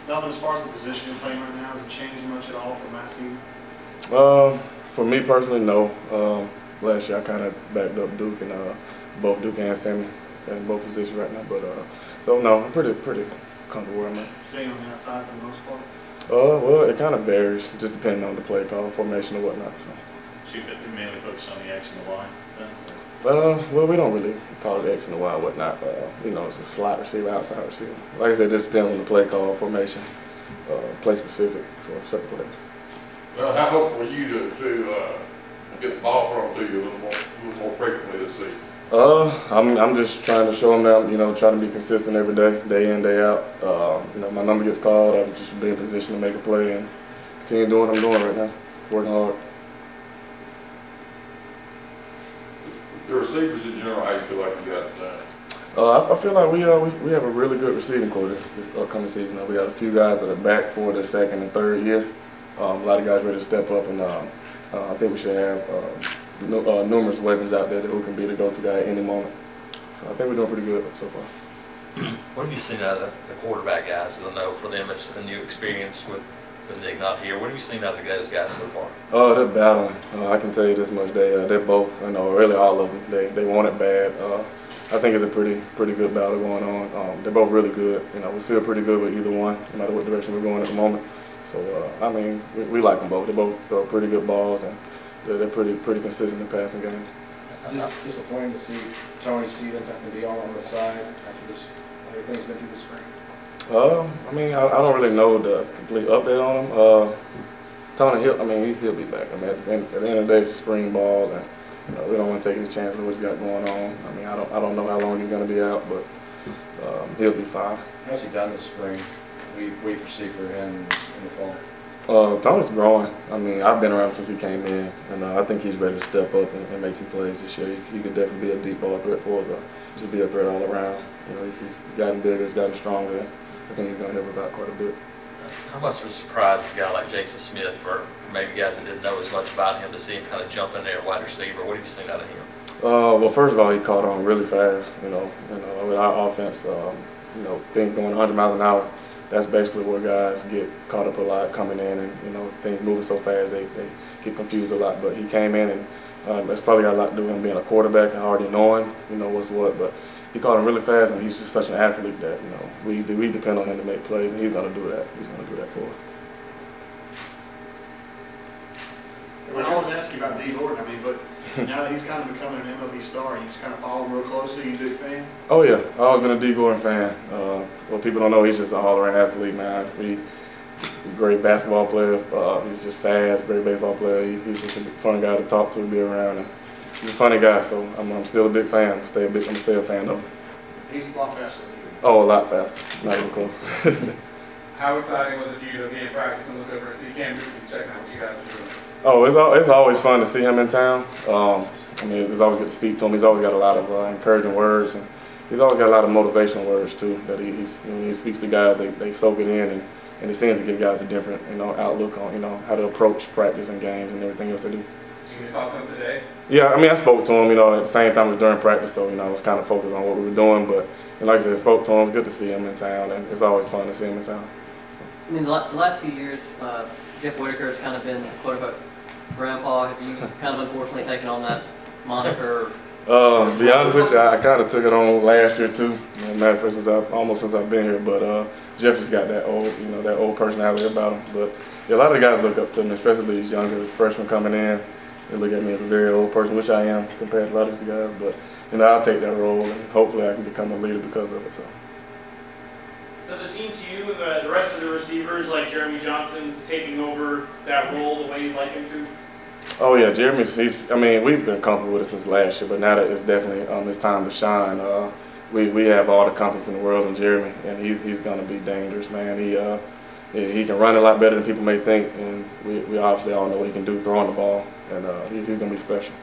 Melvin, as far as the position you're playing right now, has it changed much at all from last season? For me personally, no. Last year I kind of backed up Duke and both Duke and Sammy in both positions right now. But so no, I'm pretty comfortable where I'm at. Staying on the outside for the most part? Well, it kind of varies, just depending on the play call, formation, or whatnot. So you mainly focus on the X and the Y then? Well, we don't really call it X and the Y, whatnot. It's a slot receiver, outside receiver. Like I said, it just depends on the play call, formation, play specific for certain plays. Well, how hopeful are you to get the ball thrown to you a little more frequently this season? I'm just trying to show them that trying to be consistent every day in, day out. My number gets called, I just be in position to make a play and continue doing what I'm doing right now, working hard. The receivers in general, how you feel like you got done? I feel like we have a really good receiving corps this upcoming season. We got a few guys that are back for their second and third year. A lot of guys ready to step up, and I think we should have numerous weapons out there that who can be the go-to guy at any moment. So I think we're doing pretty good so far. What have you seen out of the quarterback guys? I know for them it's a new experience with Nick not here. What have you seen out of those guys so far? They're battling. I can tell you this much: they're both, really all of them. They want it bad. I think it's a pretty good battle going on. They're both really good. We feel pretty good with either one, no matter what direction we're going at the moment. So we like them both. They both throw pretty good balls, and they're pretty consistent in passing game. Just disappointing to see Tony Stevens have to be all on the side after everything's been through the spring. I don't really know the complete update on him. Tony, he'll be back. At the end of the day, it's a spring ball, and we don't want to take any chances of what he's got going on. I don't know how long he's going to be out, but he'll be fine. How's he done this spring? We foresee for him in the fall. Tony's growing. I've been around since he came in, and I think he's ready to step up and make some plays this year. He could definitely be a deep ball threat for us, or just be a threat all around. He's gotten bigger, he's gotten stronger. I think he's going to help us out quite a bit. How much of a surprise is a guy like Jason Smith, for maybe guys that didn't know as much about him, to see him kind of jump in there at wide receiver? What have you seen out of him? Well, first of all, he caught on really fast. With our offense, things going 100 miles an hour. That's basically where guys get caught up a lot coming in, and things moving so fast they get confused a lot. But he came in, and that's probably got a lot to do with him being a quarterback and already knowing what's what. But he caught him really fast, and he's just such an athlete that we depend on him to make plays, and he's going to do that. He's going to do that for us. I always ask you about D. Lord, but now that he's kind of becoming an MLB star, you just kind of follow him real closely. You a big fan? Oh yeah, I've always been a D. Gordon fan. What people don't know, he's just an all-around athlete, man. He's a great basketball player. He's just fast, great baseball player. He's just a fun guy to talk to, be around, and he's a funny guy. So I'm still a big fan. I'm still a fan of him. He's a lot faster than you. Oh, a lot faster. Not even close. How exciting was it for you to be in practice and look over and see Cam Newton checking out what you guys are doing? Oh, it's always fun to see him in town. It's always good to speak to him. He's always got a lot of encouraging words, and he's always got a lot of motivational words too. That when he speaks to guys, they soak it in, and he seems to give guys a different outlook on how to approach practice and games and everything else they do. Did you talk to him today? Yeah, I spoke to him. At the same time as during practice, so I was kind of focused on what we were doing. But like I said, I spoke to him. It's good to see him in town, and it's always fun to see him in town. The last few years, Jeff Whitaker has kind of been quote-unquote grandpa. Have you kind of unfortunately taken on that moniker? To be honest with you, I kind of took it on last year too. Matter of fact, almost since I've been here. But Jeff has got that old personality about him. But a lot of the guys look up to me, especially these younger freshmen coming in. They look at me as a very old person, which I am compared to a lot of these guys. But I'll take that role, and hopefully I can become a leader because of it. So. Does it seem to you the rest of the receivers, like Jeremy Johnson's, taking over that role the way you'd like him to? Oh yeah, Jeremy's. We've been comfortable with it since last year, but now that it's definitely it's time to shine. We have all the confidence in the world in Jeremy, and he's going to be dangerous, man. He can run a lot better than people may think, and we obviously all know what he can do throwing the ball, and he's going to be special.